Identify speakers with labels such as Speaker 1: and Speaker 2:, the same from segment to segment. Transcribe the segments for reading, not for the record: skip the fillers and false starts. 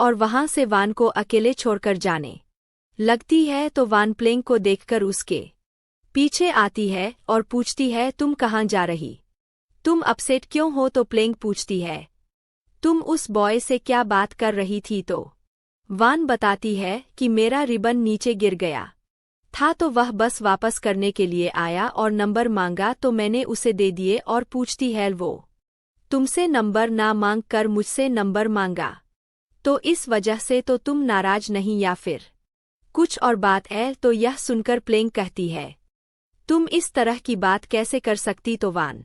Speaker 1: और वहां से वान को अकेले छोड़कर जाने लगती है तो वान प्लेंग को देखकर उसके पीछे आती है और पूछती है, तुम कहाँ जा रही? तुम अपसेट क्यों हो? तो प्लेंग पूछती है, तुम उस बॉय से क्या बात कर रही थी? तो वान बताती है कि मेरा रिबन नीचे गिर गया था तो वह बस वापस करने के लिए आया और नंबर मांगा तो मैंने उसे दे दिए और पूछती है, वो तुमसे नंबर ना मांग कर मुझसे नंबर मांगा तो इस वजह से तो तुम नाराज नहीं या फिर कुछ और बात है? तो यह सुनकर प्लेंग कहती है, तुम इस तरह की बात कैसे कर सकती? तो वान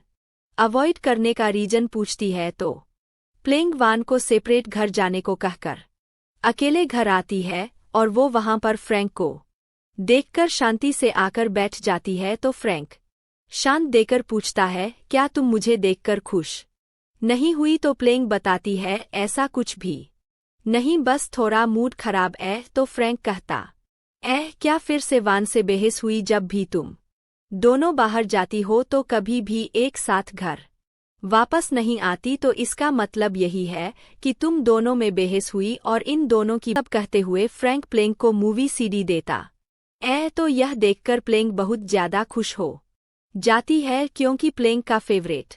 Speaker 1: अवॉइड करने का रीजन पूछती है तो प्लेंग वान को सेपरेट घर जाने को कहकर अकेले घर आती है और वो वहां पर फ्रैंक को देखकर शांति से आकर बैठ जाती है तो फ्रैंक शांत देकर पूछता है, क्या तुम मुझे देखकर खुश नहीं हुई? तो प्लेंग बताती है, ऐसा कुछ भी नहीं, बस थोड़ा मूड खराब है। तो फ्रैंक कहता, क्या फिर से वान से बहस हुई? जब भी तुम दोनों बाहर जाती हो तो कभी भी एक साथ घर वापस नहीं आती, तो इसका मतलब यही है कि तुम दोनों में बहस हुई और इन दोनों की अब कहते हुए फ्रैंक प्लेंग को मूवी सीडी देता तो यह देखकर प्लेंग बहुत ज्यादा खुश हो जाती है क्योंकि प्लेंग का फेवरेट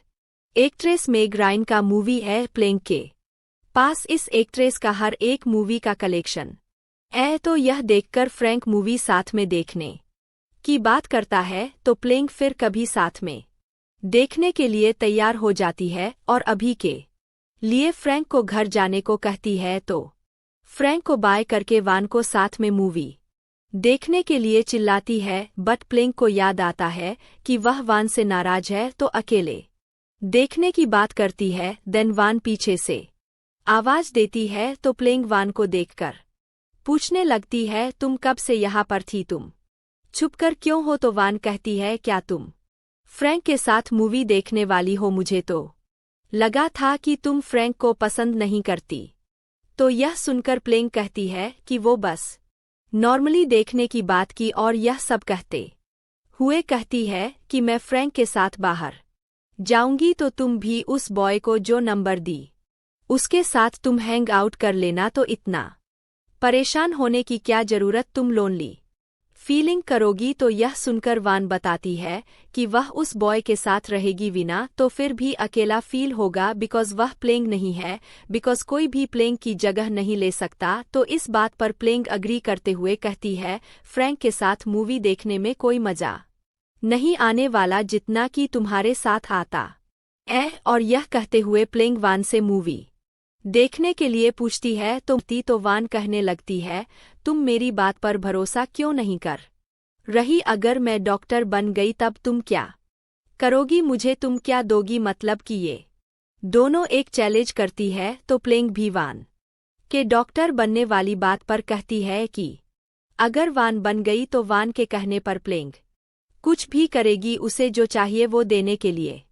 Speaker 1: एक्ट्रेस मेग रायन का मूवी है। प्लेंग के पास इस एक्ट्रेस का हर एक मूवी का कलेक्शन तो यह देखकर फ्रैंक मूवी साथ में देखने की बात करता है तो प्लेंग फिर कभी साथ में देखने के लिए तैयार हो जाती है और अभी के लिए फ्रैंक को घर जाने को कहती है तो फ्रैंक को बाय करके वान को साथ में मूवी देखने के लिए चिल्लाती है, बट प्लेंग को याद आता है कि वह वान से नाराज है तो अकेले देखने की बात करती है। देन वान पीछे से आवाज देती है तो प्लेंग वान को देखकर पूछने लगती है, तुम कब से यहाँ पर थी? तुम छुपकर क्यों हो? तो वान कहती है, क्या तुम फ्रैंक के साथ मूवी देखने वाली हो? मुझे तो लगा था कि तुम फ्रैंक को पसंद नहीं करती। तो यह सुनकर प्लेंग कहती है कि वो बस नॉर्मली देखने की बात की और यह सब कहते हुए कहती है कि मैं फ्रैंक के साथ बाहर जाऊंगी तो तुम भी उस बॉय को जो नंबर दी उसके साथ तुम हैंग आउट कर लेना, तो इतना परेशान होने की क्या जरूरत? तुम लोनली फीलिंग करोगी? तो यह सुनकर वान बताती है कि वह उस बॉय के साथ रहेगी विना तो फिर भी अकेला फील होगा बिकॉज वह प्लेंग नहीं है, बिकॉज कोई भी प्लेंग की जगह नहीं ले सकता। तो इस बात पर प्लेंग अग्री करते हुए कहती है, फ्रैंक के साथ मूवी देखने में कोई मजा नहीं आने वाला जितना कि तुम्हारे साथ आता और यह कहते हुए प्लेंग वान से मूवी देखने के लिए पूछती है तो वान कहने लगती है, तुम मेरी बात पर भरोसा क्यों नहीं कर रही? अगर मैं डॉक्टर बन गई तब तुम क्या करोगी? मुझे तुम क्या दोगी? मतलब कि ये दोनों एक चैलेंज करती है तो प्लेंग भी वान के डॉक्टर बनने वाली बात पर कहती है कि अगर वान बन गई तो वान के कहने पर प्लेंग कुछ भी करेगी, उसे जो चाहिए वो देने के लिए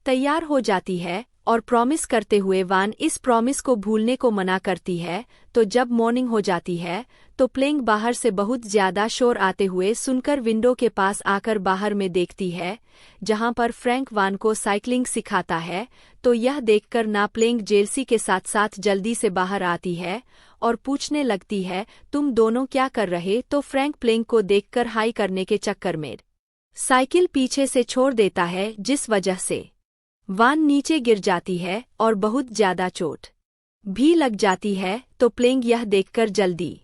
Speaker 1: तैयार हो जाती है और प्रॉमिस करते हुए वान इस प्रॉमिस को भूलने को मना करती है। तो जब मॉर्निंग हो जाती है तो प्लेंग बाहर से बहुत ज्यादा शोर आते हुए सुनकर विंडो के पास आकर बाहर में देखती है जहां पर फ्रैंक वान को साइकिलिंग सिखाता है। तो यह देखकर ना प्लेंग जेलसी के साथ साथ जल्दी से बाहर आती है और पूछने लगती है, तुम दोनों क्या कर रहे? तो फ्रैंक प्लेंग को देखकर हाई करने के चक्कर में साइकिल पीछे से छोड़ देता है जिस वजह से वान नीचे गिर जाती है और बहुत ज्यादा चोट भी लग जाती है। तो प्लेंग यह देखकर जल्दी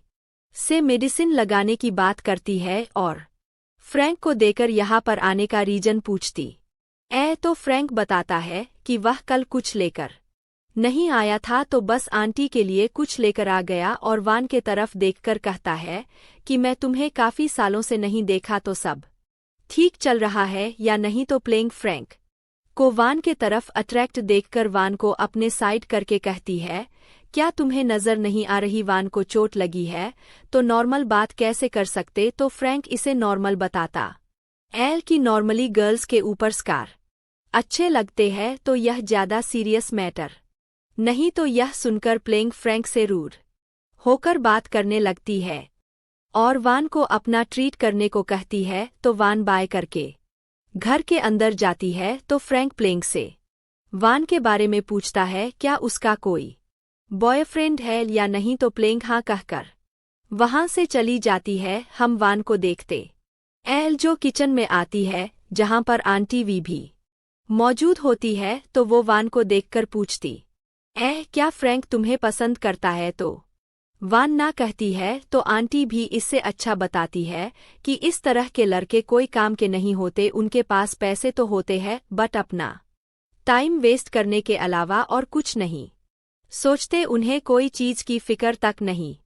Speaker 1: से मेडिसिन लगाने की बात करती है और फ्रैंक को देकर यहाँ पर आने का रीजन पूछती तो फ्रैंक बताता है कि वह कल कुछ लेकर नहीं आया था, तो बस आंटी के लिए कुछ लेकर आ गया और वान के तरफ देखकर कहता है कि मैं तुम्हें काफी सालों से नहीं देखा, तो सब ठीक चल रहा है या नहीं? तो प्लेंग फ्रैंक को वान के तरफ अट्रैक्ट देखकर वान को अपने साइड करके कहती है, क्या तुम्हें नजर नहीं आ रही वान को चोट लगी है तो नॉर्मल बात कैसे कर सकते? तो फ्रैंक इसे नॉर्मल बताता कि नॉर्मली गर्ल्स के ऊपर स्कार अच्छे लगते हैं तो यह ज्यादा सीरियस मैटर नहीं। तो यह सुनकर प्लेंग फ्रैंक से रूड होकर बात करने लगती है और वान को अपना ट्रीट करने को कहती है। तो वान बाय करके घर के अंदर जाती है तो फ्रैंक प्लेंग से वान के बारे में पूछता है, क्या उसका कोई बॉयफ्रेंड है या नहीं तो प्लेंग हाँ कहकर वहां से चली जाती है। हम वान को देखते एल जो किचन में आती है, जहां पर आंटी वी भी मौजूद होती है, तो वो वान को देखकर पूछती क्या फ्रैंक तुम्हें पसंद करता है? तो वान ना कहती है तो आंटी भी इससे अच्छा बताती है कि इस तरह के लड़के कोई काम के नहीं होते, उनके पास पैसे तो होते हैं बट अपना टाइम वेस्ट करने के अलावा और कुछ नहीं सोचते, उन्हें कोई चीज की फिक्र तक नहीं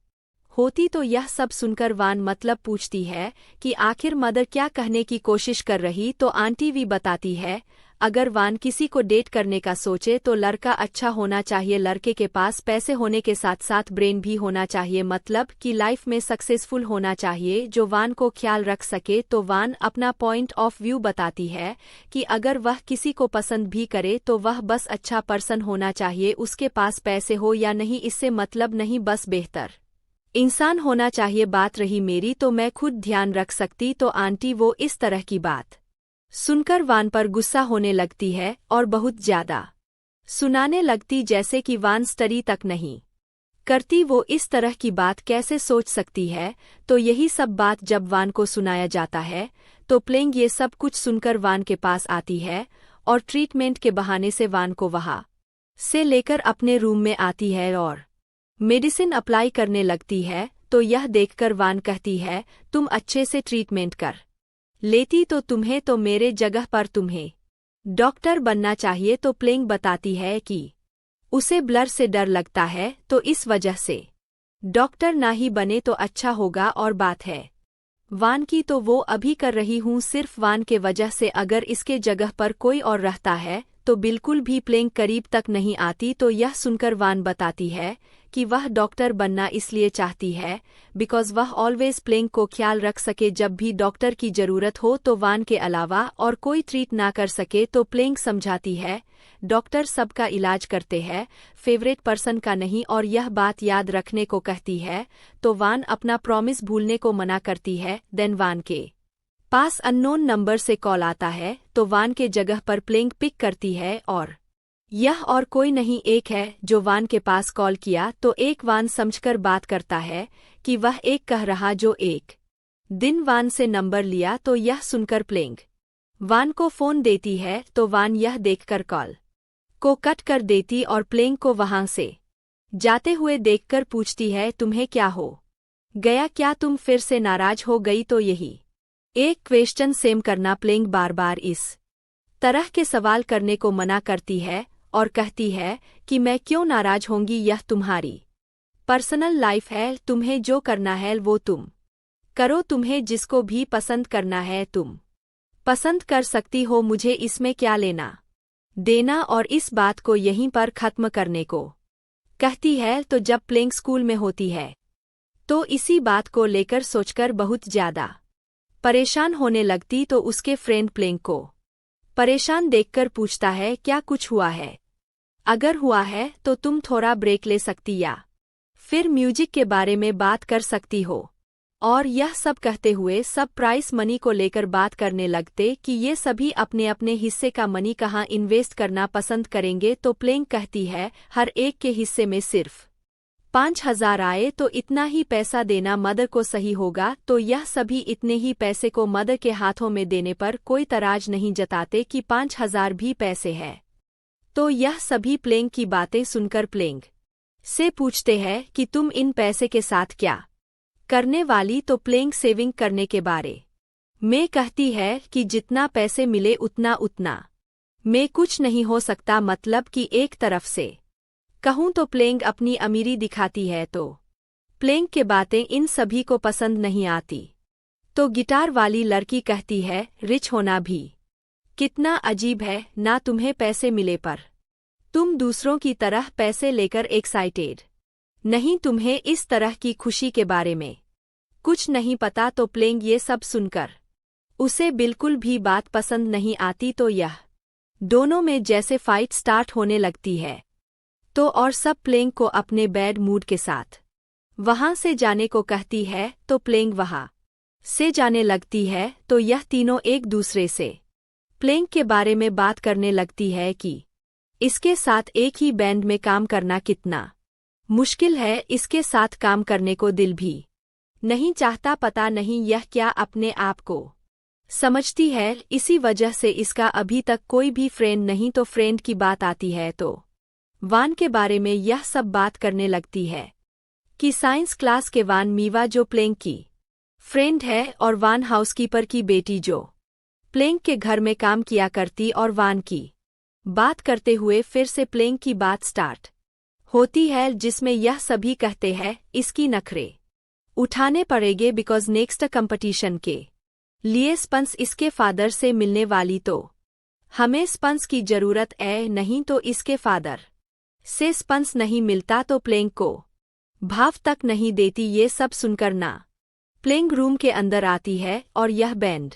Speaker 1: होती। तो यह सब सुनकर वान मतलब पूछती है कि आखिर मदर क्या कहने की कोशिश कर रही, तो आंटी भी बताती है अगर वान किसी को डेट करने का सोचे तो लड़का अच्छा होना चाहिए, लड़के के पास पैसे होने के साथ साथ ब्रेन भी होना चाहिए, मतलब कि लाइफ में सक्सेसफुल होना चाहिए जो वान को ख्याल रख सके। तो वान अपना पॉइंट ऑफ व्यू बताती है कि अगर वह किसी को पसंद भी करे तो वह बस अच्छा पर्सन होना चाहिए, उसके पास पैसे हो या नहीं इससे मतलब नहीं, बस बेहतर इंसान होना चाहिए। बात रही मेरी तो मैं खुद ध्यान रख सकती। तो आंटी वो इस तरह की बात सुनकर वान पर गुस्सा होने लगती है और बहुत ज्यादा सुनाने लगती, जैसे कि वान स्टडी तक नहीं करती, वो इस तरह की बात कैसे सोच सकती है। तो यही सब बात जब वान को सुनाया जाता है तो प्लेंग ये सब कुछ सुनकर वान के पास आती है और ट्रीटमेंट के बहाने से वान को वहां से लेकर अपने रूम में आती है और मेडिसिन अप्लाई करने लगती है। तो यह देखकर वान कहती है तुम अच्छे से ट्रीटमेंट कर लेती तो तुम्हें तो मेरे जगह पर तुम्हें डॉक्टर बनना चाहिए। तो प्लेंग बताती है कि उसे ब्लर से डर लगता है, तो इस वजह से डॉक्टर ना ही बने तो अच्छा होगा। और बात है वान की तो वो अभी कर रही हूँ सिर्फ वान के वजह से, अगर इसके जगह पर कोई और रहता है तो बिल्कुल भी प्लेंग करीब तक नहीं आती। तो यह सुनकर वान बताती है कि वह डॉक्टर बनना इसलिए चाहती है बिकॉज वह ऑलवेज प्लेंग को ख्याल रख सके, जब भी डॉक्टर की जरूरत हो तो वान के अलावा और कोई ट्रीट ना कर सके। तो प्लेंग समझाती है डॉक्टर सबका इलाज करते हैं, फेवरेट पर्सन का नहीं, और यह बात याद रखने को कहती है। तो वान अपना प्रॉमिस भूलने को मना करती है। देन वान के पास अननोन नंबर से कॉल आता है, तो वान के जगह पर प्लेंग पिक करती है और यह और कोई नहीं एक है जो वान के पास कॉल किया। तो एक वान समझकर बात करता है कि वह एक कह रहा जो एक दिन वान से नंबर लिया। तो यह सुनकर प्लेंग वान को फोन देती है, तो वान यह देखकर कॉल को कट कर देती और प्लेंग को वहां से जाते हुए देखकर पूछती है तुम्हें क्या हो गया, क्या तुम फिर से नाराज हो गई? तो यही एक क्वेश्चन सेम करना प्लेंग बार बार इस तरह के सवाल करने को मना करती है और कहती है कि मैं क्यों नाराज होंगी, यह तुम्हारी पर्सनल लाइफ है, तुम्हें जो करना है वो तुम करो, तुम्हें जिसको भी पसंद करना है तुम पसंद कर सकती हो, मुझे इसमें क्या लेना देना। और इस बात को यहीं पर खत्म करने को कहती है। तो जब प्लेंग स्कूल में होती है तो इसी बात को लेकर सोचकर बहुत ज्यादा परेशान होने लगती। तो उसके फ्रेंड प्लेंग को परेशान देखकर पूछता है क्या कुछ हुआ है? अगर हुआ है तो तुम थोड़ा ब्रेक ले सकती या फिर म्यूजिक के बारे में बात कर सकती हो। और यह सब कहते हुए सब प्राइस मनी को लेकर बात करने लगते कि ये सभी अपने अपने हिस्से का मनी कहाँ इन्वेस्ट करना पसंद करेंगे। तो प्लेंग कहती है हर एक के हिस्से में सिर्फ 5,000 आए तो इतना ही पैसा देना मदर को सही होगा। तो यह सभी इतने ही पैसे को मदर के हाथों में देने पर कोई तराज नहीं जताते कि 5,000 भी पैसे है। तो यह सभी प्लेंग की बातें सुनकर प्लेंग से पूछते हैं कि तुम इन पैसे के साथ क्या करने वाली? तो प्लेंग सेविंग करने के बारे में कहती है कि जितना पैसे मिले उतना उतना में कुछ नहीं हो सकता, मतलब कि एक तरफ से कहूं तो प्लेंग अपनी अमीरी दिखाती है। तो प्लेंग के बातें इन सभी को पसंद नहीं आती। तो गिटार वाली लड़की कहती है रिच होना भी कितना अजीब है ना, तुम्हें पैसे मिले पर तुम दूसरों की तरह पैसे लेकर एक्साइटेड नहीं, तुम्हें इस तरह की खुशी के बारे में कुछ नहीं पता। तो प्लेंग ये सब सुनकर उसे बिल्कुल भी बात पसंद नहीं आती। तो यह दोनों में जैसे फाइट स्टार्ट होने लगती है। तो और सब प्लेंग को अपने बैड मूड के साथ वहां से जाने को कहती है। तो प्लेंग वहां से जाने लगती है। तो यह तीनों एक दूसरे से प्लेंग के बारे में बात करने लगती है कि इसके साथ एक ही बैंड में काम करना कितना मुश्किल है इसके साथ काम करने को, दिल भी नहीं चाहता, पता नहीं यह क्या अपने आप को समझती है, इसी वजह से इसका अभी तक कोई भी फ्रेंड नहीं। तो फ्रेंड की बात आती है तो वान के बारे में यह सब बात करने लगती है कि साइंस क्लास के वान मीवा जो प्लेंग की फ्रेंड है और वान हाउसकीपर की बेटी जो प्लेंग के घर में काम किया करती, और वान की बात करते हुए फिर से प्लेंग की बात स्टार्ट होती है जिसमें यह सभी कहते हैं इसकी नखरे उठाने पड़ेंगे बिकॉज नेक्स्ट कंपटीशन के लिए स्पंस इसके फादर से मिलने वाली, तो हमें स्पंस की जरूरत है, नहीं तो इसके फादर से स्पंस नहीं मिलता तो प्लेंग को भाव तक नहीं देती। ये सब सुनकर ना प्लेंग रूम के अंदर आती है और यह बैंड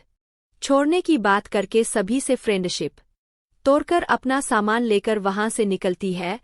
Speaker 1: छोड़ने की बात करके सभी से फ्रेंडशिप तोड़कर अपना सामान लेकर वहां से निकलती है